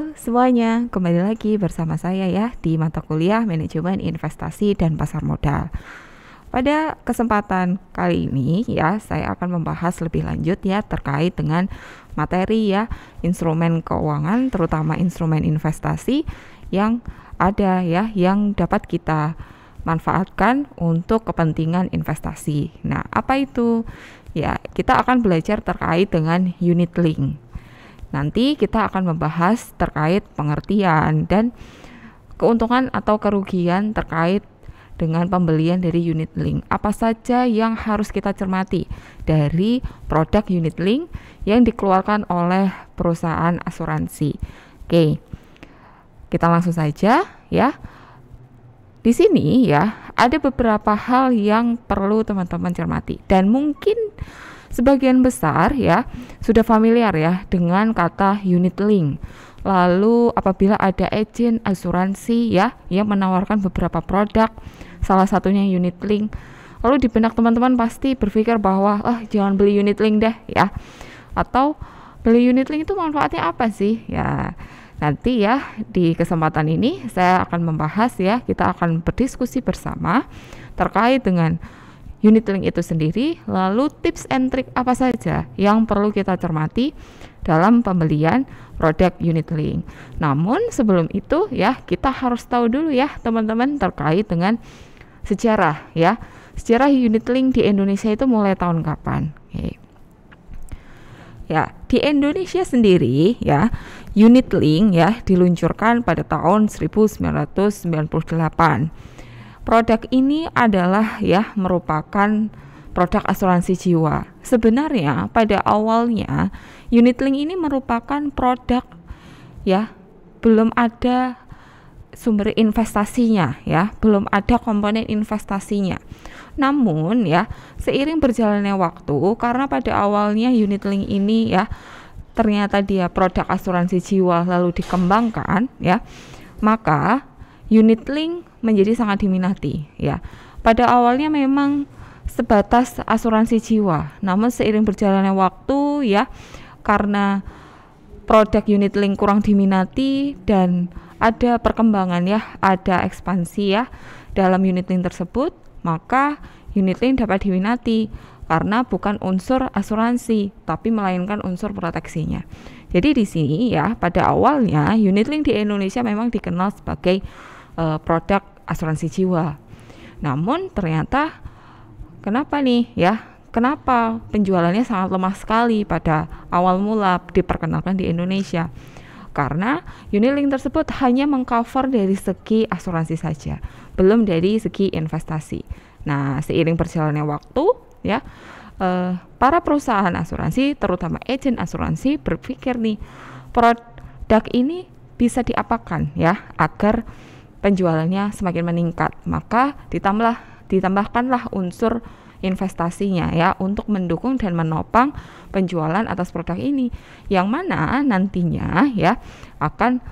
Halo semuanya, kembali lagi bersama saya ya di mata kuliah Manajemen Investasi dan Pasar Modal. Pada kesempatan kali ini ya, saya akan membahas lebih lanjut ya terkait dengan materi ya, instrumen keuangan terutama instrumen investasi yang ada ya, yang dapat kita manfaatkan untuk kepentingan investasi. Nah, apa itu? Ya, kita akan belajar terkait dengan unit link. Nanti kita akan membahas terkait pengertian dan keuntungan atau kerugian terkait dengan pembelian dari unit link. Apa saja yang harus kita cermati dari produk unit link yang dikeluarkan oleh perusahaan asuransi. Oke, kita langsung saja ya. Di sini ya, ada beberapa hal yang perlu teman-teman cermati dan mungkin sebagian besar ya sudah familiar ya dengan kata unit link. Lalu apabila ada agen asuransi ya yang menawarkan beberapa produk, salah satunya unit link, lalu di benak teman-teman pasti berpikir bahwa jangan beli unit link deh ya. Atau beli unit link itu manfaatnya apa sih? Ya, nanti ya di kesempatan ini saya akan membahas ya, kita akan berdiskusi bersama terkait dengan unit link itu sendiri, lalu tips and trick apa saja yang perlu kita cermati dalam pembelian produk unit link. Namun sebelum itu ya, kita harus tahu dulu ya teman-teman terkait dengan sejarah ya. Sejarah unit link di Indonesia itu mulai tahun kapan? Oke. Ya, di Indonesia sendiri ya, unit link ya diluncurkan pada tahun 1998. Produk ini adalah ya merupakan produk asuransi jiwa. Sebenarnya pada awalnya unit link ini merupakan produk ya, belum ada sumber investasinya ya, belum ada komponen investasinya. Namun ya, seiring berjalannya waktu, karena pada awalnya unit link ini ya ternyata dia produk asuransi jiwa lalu dikembangkan ya, maka unit link menjadi sangat diminati ya. Pada awalnya memang sebatas asuransi jiwa, namun seiring berjalannya waktu ya, karena produk unit link kurang diminati dan ada perkembangan ya, ada ekspansi ya dalam unit link tersebut, maka unit link dapat diminati karena bukan unsur asuransi tapi melainkan unsur proteksinya. Jadi di sini ya, pada awalnya unit link di Indonesia memang dikenal sebagai produk asuransi jiwa. Namun ternyata kenapa nih ya? Kenapa penjualannya sangat lemah sekali pada awal mula diperkenalkan di Indonesia? Karena unit link tersebut hanya mengcover dari segi asuransi saja, belum dari segi investasi. Nah, seiring berjalannya waktu ya, para perusahaan asuransi, terutama agen asuransi berpikir nih, produk ini bisa diapakan ya agar penjualannya semakin meningkat, maka ditambahkanlah unsur investasinya ya untuk mendukung dan menopang penjualan atas produk ini, yang mana nantinya ya akan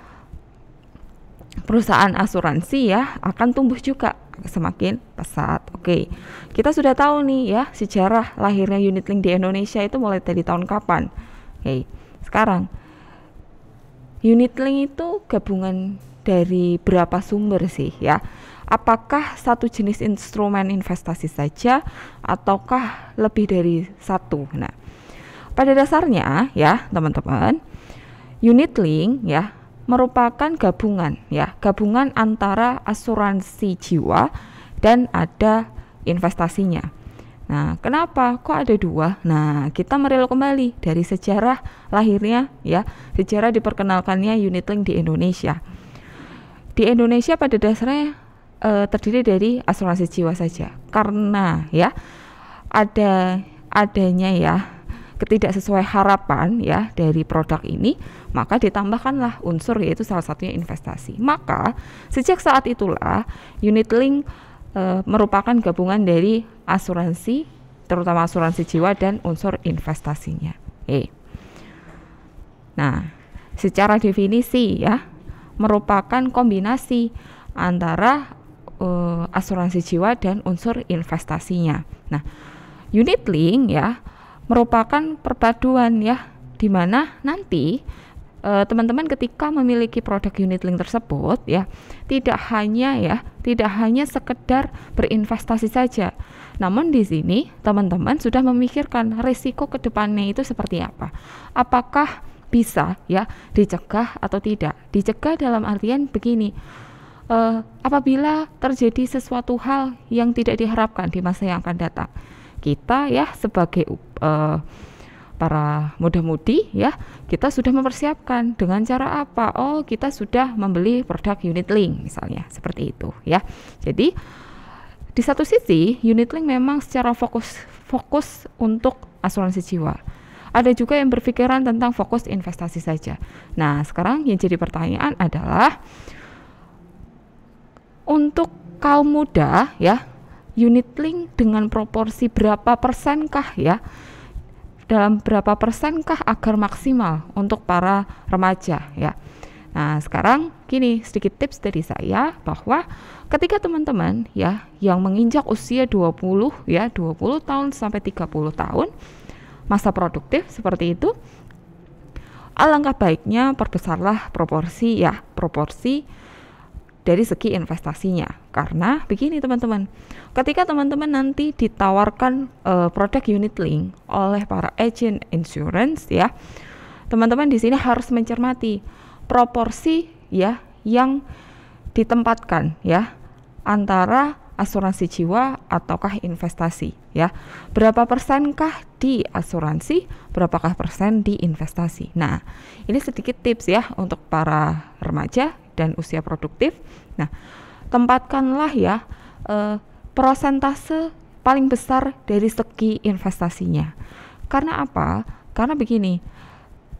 perusahaan asuransi ya akan tumbuh juga semakin pesat. Oke, kita sudah tahu nih ya sejarah lahirnya unit link di Indonesia itu mulai dari tahun kapan. Oke, sekarang unit link itu gabungan dari berapa sumber sih ya? Apakah satu jenis instrumen investasi saja ataukah lebih dari satu? Nah, pada dasarnya ya teman-teman, unit link ya merupakan gabungan ya, gabungan antara asuransi jiwa dan ada investasinya. Nah, kenapa kok ada dua? Nah, kita merilis kembali dari sejarah lahirnya ya, sejarah diperkenalkannya unit link di Indonesia. Di Indonesia pada dasarnya terdiri dari asuransi jiwa saja, karena ya adanya ya ketidaksesuai harapan ya dari produk ini, maka ditambahkanlah unsur yaitu salah satunya investasi. Maka sejak saat itulah unit link merupakan gabungan dari asuransi, terutama asuransi jiwa dan unsur investasinya. Nah, secara definisi ya merupakan kombinasi antara asuransi jiwa dan unsur investasinya. Nah, unit link ya merupakan perpaduan ya, di mana nanti teman-teman ketika memiliki produk unit link tersebut ya, tidak hanya sekedar berinvestasi saja. Namun di sini teman-teman sudah memikirkan risiko ke depannya itu seperti apa. Apakah bisa ya dicegah atau tidak? Dicegah dalam artian begini. Apabila terjadi sesuatu hal yang tidak diharapkan di masa yang akan datang, kita ya sebagai para muda-mudi ya, kita sudah mempersiapkan dengan cara apa? Oh, kita sudah membeli produk unit link misalnya, seperti itu ya. Jadi di satu sisi unit link memang secara fokus untuk asuransi jiwa. Ada juga yang berpikiran tentang fokus investasi saja. Nah, sekarang yang jadi pertanyaan adalah untuk kaum muda ya, unit link dengan proporsi berapa persenkah ya? Dalam berapa persenkah agar maksimal untuk para remaja ya. Nah, sekarang gini, sedikit tips dari saya bahwa ketika teman-teman ya yang menginjak usia 20 tahun sampai 30 tahun, masa produktif seperti itu, alangkah baiknya perbesarlah proporsi dari segi investasinya. Karena begini teman-teman, ketika teman-teman nanti ditawarkan produk unit link oleh para agent insurance ya, teman-teman di sini harus mencermati proporsi ya yang ditempatkan ya antara asuransi jiwa ataukah investasi ya. Berapa persenkah di asuransi, berapakah persen di investasi. Nah, ini sedikit tips ya untuk para remaja dan usia produktif. Nah, tempatkanlah ya persentase paling besar dari segi investasinya. Karena apa? Karena begini,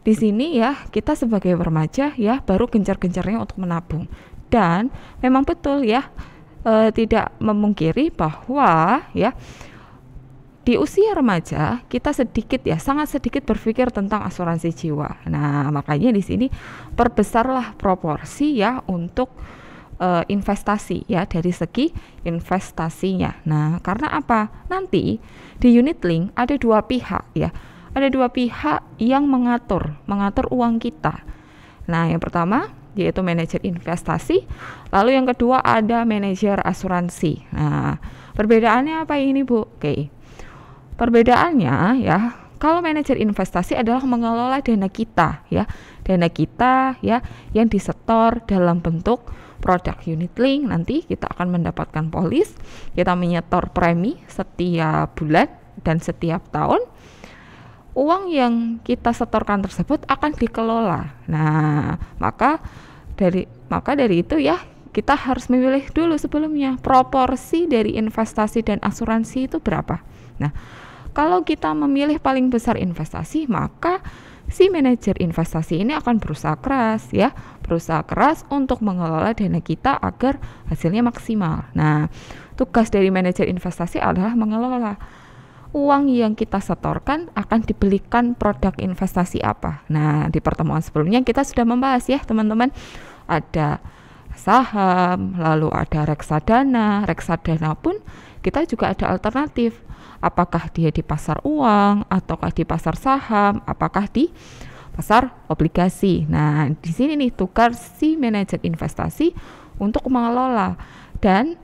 di sini ya kita sebagai remaja ya baru gencar-gencarnya untuk menabung, dan memang betul ya tidak memungkiri bahwa ya di usia remaja kita sangat sedikit berpikir tentang asuransi jiwa. Nah, makanya di sini perbesarlah proporsi ya untuk investasi ya, dari segi investasinya. Nah, karena apa? Nanti di unit link ada dua pihak ya. Ada dua pihak yang mengatur uang kita. Nah, yang pertama yaitu manajer investasi, lalu yang kedua ada manajer asuransi. Nah, perbedaannya apa ini, Bu? Oke. Perbedaannya ya, kalau manajer investasi adalah mengelola dana kita ya. Dana kita ya yang disetor dalam bentuk produk unit link. Nanti kita akan mendapatkan polis, kita menyetor premi setiap bulan dan setiap tahun. Uang yang kita setorkan tersebut akan dikelola. Nah, maka dari itu ya kita harus memilih dulu sebelumnya proporsi dari investasi dan asuransi itu berapa. Nah, kalau kita memilih paling besar investasi, maka si manajer investasi ini akan berusaha keras untuk mengelola dana kita agar hasilnya maksimal. Nah, tugas dari manajer investasi adalah mengelola uang yang kita setorkan akan dibelikan produk investasi apa. Nah, di pertemuan sebelumnya kita sudah membahas ya teman-teman, ada saham, lalu ada reksadana pun kita juga ada alternatif, apakah dia di pasar uang ataukah di pasar saham, apakah di pasar obligasi. Nah, di sini nih tugas si manajer investasi untuk mengelola. Dan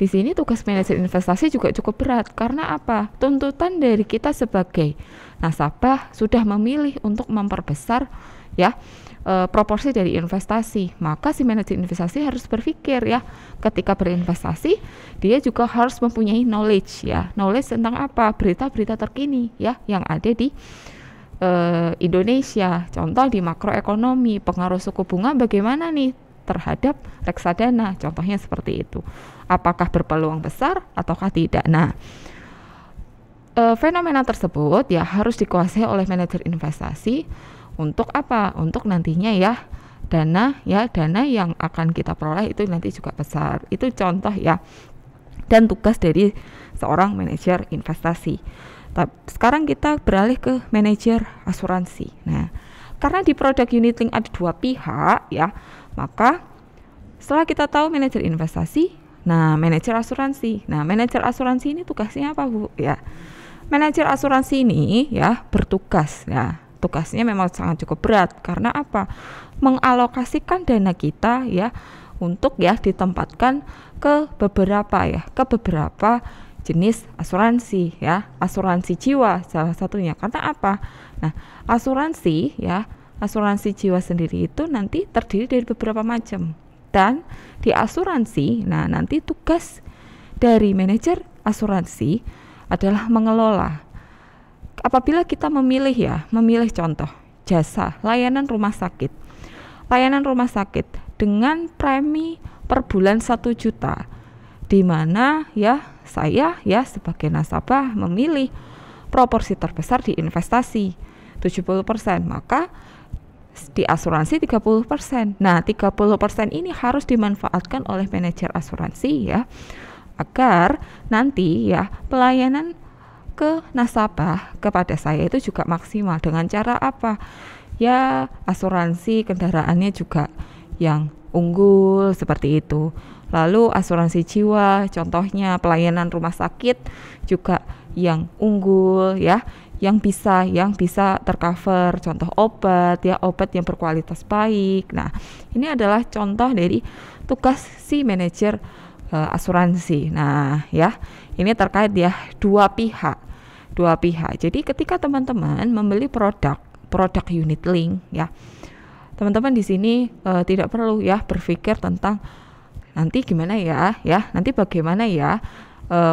di sini tugas manajer investasi juga cukup berat. Karena apa? Tuntutan dari kita sebagai nasabah sudah memilih untuk memperbesar ya proporsi dari investasi. Maka si manajer investasi harus berpikir ya, ketika berinvestasi dia juga harus mempunyai knowledge tentang apa? Berita-berita terkini ya yang ada di Indonesia. Contoh di makroekonomi, pengaruh suku bunga bagaimana nih terhadap reksadana, contohnya seperti itu. Apakah berpeluang besar ataukah tidak? Nah, fenomena tersebut ya harus dikuasai oleh manajer investasi. Untuk apa? Untuk nantinya ya dana yang akan kita peroleh itu nanti juga besar. Itu contoh ya, dan tugas dari seorang manajer investasi. Sekarang kita beralih ke manajer asuransi. Nah, karena di produk unit link ada dua pihak ya, maka setelah kita tahu manajer investasi, nah manajer asuransi. Nah, manajer asuransi ini tugasnya apa, Bu? Ya, manajer asuransi ini ya bertugas ya tugasnya memang sangat cukup berat. Karena apa? Mengalokasikan dana kita ya untuk ya ditempatkan ke beberapa jenis asuransi ya, asuransi jiwa salah satunya. Karena apa? Nah, asuransi jiwa sendiri itu nanti terdiri dari beberapa macam. Dan di asuransi, nah nanti tugas dari manajer asuransi adalah mengelola. Apabila kita memilih contoh jasa layanan rumah sakit. Layanan rumah sakit dengan premi per bulan 1 juta, di mana ya saya ya sebagai nasabah memilih proporsi terbesar di investasi 70%, maka di asuransi 30%. Nah, 30% ini harus dimanfaatkan oleh manajer asuransi ya, agar nanti ya pelayanan ke nasabah kepada saya itu juga maksimal. Dengan cara apa? Ya, asuransi kendaraannya juga yang unggul seperti itu. Lalu asuransi jiwa, contohnya pelayanan rumah sakit juga yang unggul ya, yang bisa tercover, contoh obat yang berkualitas baik. Nah, ini adalah contoh dari tugas si manajer asuransi. Nah, ya, ini terkait ya dua pihak. Jadi ketika teman-teman membeli produk unit link ya, teman-teman di sini tidak perlu ya berpikir tentang nanti gimana nanti bagaimana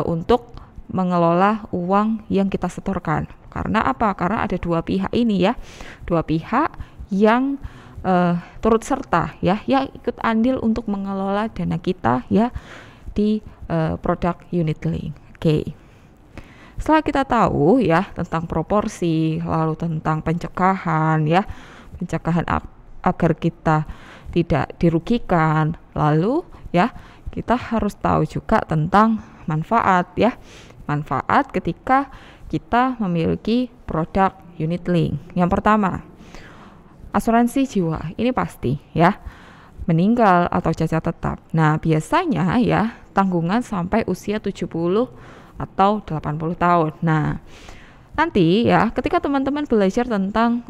untuk mengelola uang yang kita setorkan. Karena apa? Karena ada dua pihak ini ya, dua pihak yang turut serta ya, yang ikut andil untuk mengelola dana kita ya di produk unit link. Oke. Setelah kita tahu ya tentang proporsi, lalu tentang pencegahan agar kita tidak dirugikan, lalu ya kita harus tahu juga tentang manfaat ketika kita memiliki produk unit link. Yang pertama, asuransi jiwa ini pasti ya, meninggal atau cacat tetap. Nah, biasanya ya tanggungan sampai usia 70 atau 80 tahun. Nah, nanti ya ketika teman-teman belajar tentang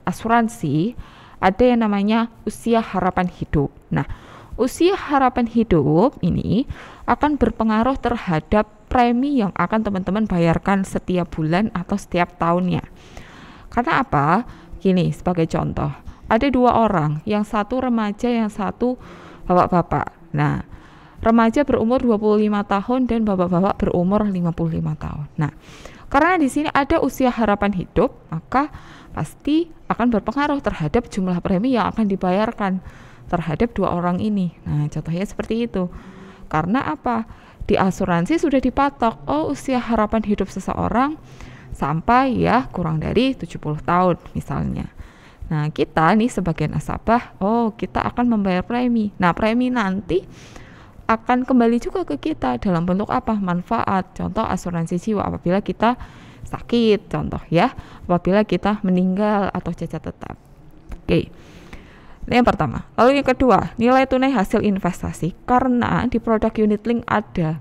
asuransi, ada yang namanya usia harapan hidup. Nah, usia harapan hidup ini akan berpengaruh terhadap premi yang akan teman-teman bayarkan setiap bulan atau setiap tahunnya. Karena apa? Gini, sebagai contoh, ada dua orang, yang satu remaja, yang satu bapak-bapak. Nah, remaja berumur 25 tahun dan bapak-bapak berumur 55 tahun. Nah, karena di sini ada usia harapan hidup, maka pasti akan berpengaruh terhadap jumlah premi yang akan dibayarkan terhadap dua orang ini. Nah, contohnya seperti itu. Karena apa? Di asuransi sudah dipatok, usia harapan hidup seseorang sampai ya kurang dari 70 tahun misalnya. Nah, kita nih sebagai nasabah, kita akan membayar premi. Nah, premi nanti akan kembali juga ke kita dalam bentuk apa? Manfaat. Contoh asuransi jiwa apabila kita sakit, contoh ya, apabila kita meninggal atau cacat tetap. Oke. Ini yang pertama. Lalu yang kedua, nilai tunai hasil investasi. Karena di produk unit link ada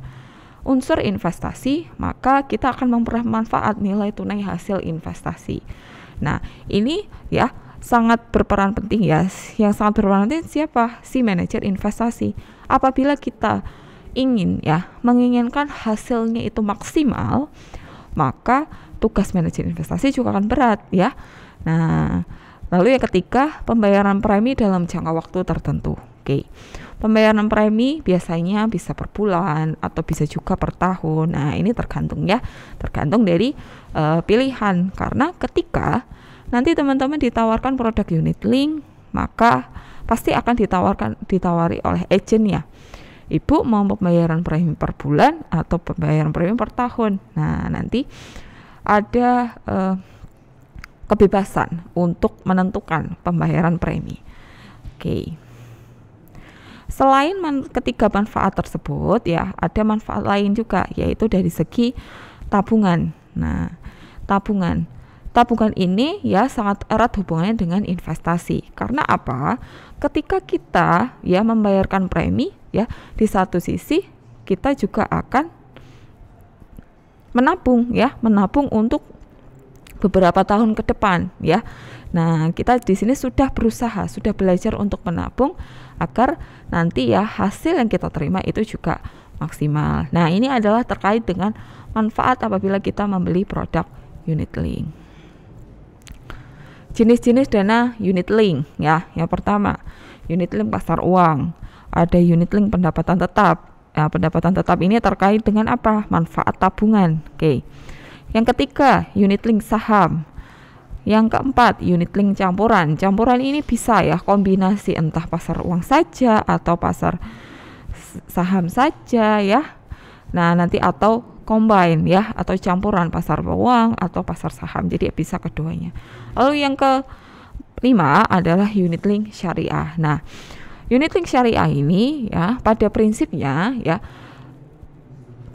unsur investasi, maka kita akan memperoleh manfaat nilai tunai hasil investasi. Nah, ini ya sangat berperan penting ya. Yang sangat berperan penting siapa? Si manajer investasi. Apabila kita menginginkan hasilnya itu maksimal, maka tugas manajer investasi juga akan berat ya. Nah, lalu yang ketiga, pembayaran premi dalam jangka waktu tertentu. Oke. Pembayaran premi biasanya bisa per bulan atau bisa juga per tahun. Nah, ini tergantung dari pilihan. Karena ketika nanti teman-teman ditawarkan produk unit link, maka pasti akan ditawari oleh agennya. Ibu mau pembayaran premi per bulan atau pembayaran premi per tahun. Nah, nanti ada kebebasan untuk menentukan pembayaran premi. Oke. Selain ketiga manfaat tersebut ya, ada manfaat lain juga, yaitu dari segi tabungan. Nah, tabungan ini ya sangat erat hubungannya dengan investasi. Karena apa? Ketika kita ya membayarkan premi ya, di satu sisi kita juga akan menabung untuk beberapa tahun ke depan ya. Nah, kita di sini sudah berusaha, sudah belajar untuk menabung agar nanti ya hasil yang kita terima itu juga maksimal. Nah, ini adalah terkait dengan manfaat apabila kita membeli produk unit link. Jenis-jenis dana unit link ya. Yang pertama, unit link pasar uang. Ada unit link pendapatan tetap. Nah, pendapatan tetap ini terkait dengan apa? Manfaat tabungan. Oke. Yang ketiga, unit link saham. Yang keempat, unit link campuran. Campuran ini bisa ya kombinasi entah pasar uang saja atau pasar saham saja ya. Nah, nanti atau combine ya, atau campuran pasar uang atau pasar saham. Jadi bisa keduanya. Lalu yang kelima adalah unit link syariah. Nah, unit link syariah ini ya pada prinsipnya ya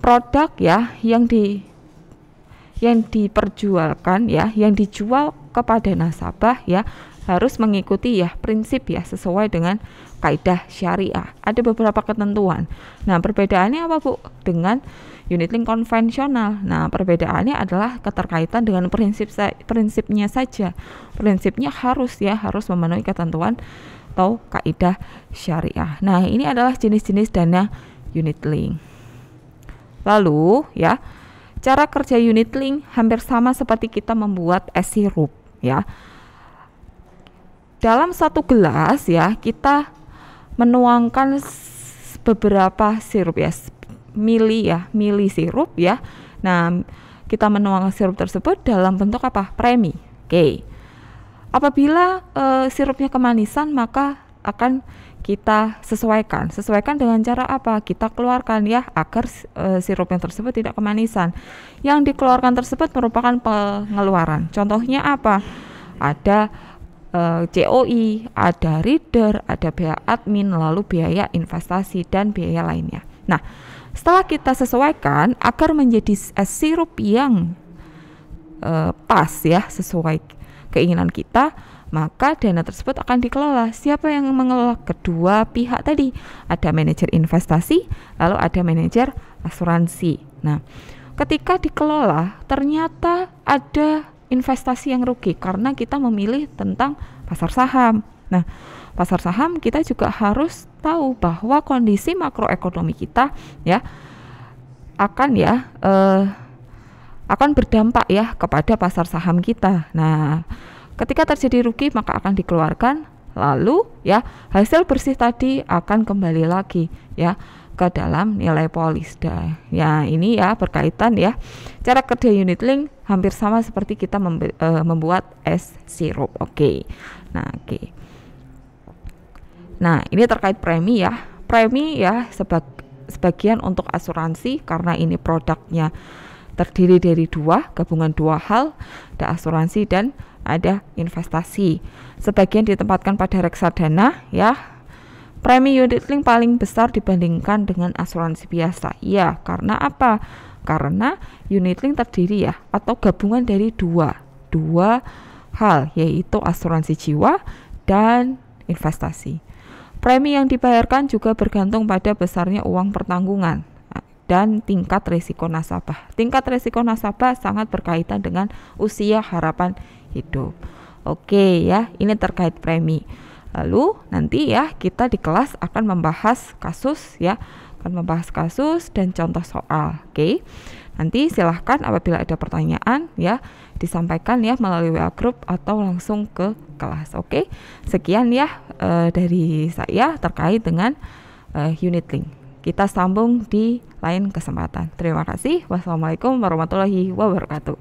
produk ya yang diperjualkan ya, yang dijual kepada nasabah ya harus mengikuti ya prinsip ya sesuai dengan kaidah syariah. Ada beberapa ketentuan. Nah, perbedaannya apa Bu dengan unit link konvensional? Nah, perbedaannya adalah keterkaitan dengan prinsipnya saja. Prinsipnya harus memenuhi ketentuan atau kaidah syariah. Nah, ini adalah jenis-jenis dana unit link. Lalu ya, cara kerja unit link hampir sama seperti kita membuat es sirup ya. Dalam satu gelas ya, kita menuangkan beberapa sirup ya, mili sirup ya. Nah, kita menuangkan sirup tersebut dalam bentuk apa? Premi. Oke. Apabila sirupnya kemanisan, maka akan kita sesuaikan dengan cara apa? Kita keluarkan ya agar sirupnya tersebut tidak kemanisan. Yang dikeluarkan tersebut merupakan pengeluaran. Contohnya apa? Ada COI, ada reader, ada biaya admin, lalu biaya investasi dan biaya lainnya. Nah, setelah kita sesuaikan agar menjadi es sirup yang pas ya sesuai keinginan kita, maka dana tersebut akan dikelola. Siapa yang mengelola? Kedua pihak tadi. Ada manajer investasi, lalu ada manajer asuransi. Nah, ketika dikelola ternyata ada investasi yang rugi karena kita memilih tentang pasar saham. Nah, pasar saham kita juga harus tahu bahwa kondisi makroekonomi kita ya akan berdampak ya kepada pasar saham kita. Nah, ketika terjadi rugi maka akan dikeluarkan, lalu ya hasil bersih tadi akan kembali lagi ya ke dalam nilai polis. Ya, ini ya berkaitan ya. Cara kerja unit link hampir sama seperti kita membuat es sirup. Oke. Nah, ini terkait premi ya. Premi ya sebagian untuk asuransi karena ini produknya terdiri dari gabungan dua hal, ada asuransi dan ada investasi. Sebagian ditempatkan pada reksadana ya. Premi unit link paling besar dibandingkan dengan asuransi biasa. Ya, karena apa? Karena unit link terdiri ya atau gabungan dari dua hal, yaitu asuransi jiwa dan investasi. Premi yang dibayarkan juga bergantung pada besarnya uang pertanggungan dan tingkat risiko nasabah. Tingkat risiko nasabah sangat berkaitan dengan usia harapan hidup. Oke ya, ini terkait premi. Lalu nanti ya kita di kelas akan membahas kasus ya, dan contoh soal. Oke. Nanti silahkan apabila ada pertanyaan ya disampaikan ya melalui WA group atau langsung ke kelas. Oke. Sekian ya dari saya terkait dengan unit link. Kita sambung di lain kesempatan. Terima kasih. Wassalamualaikum warahmatullahi wabarakatuh.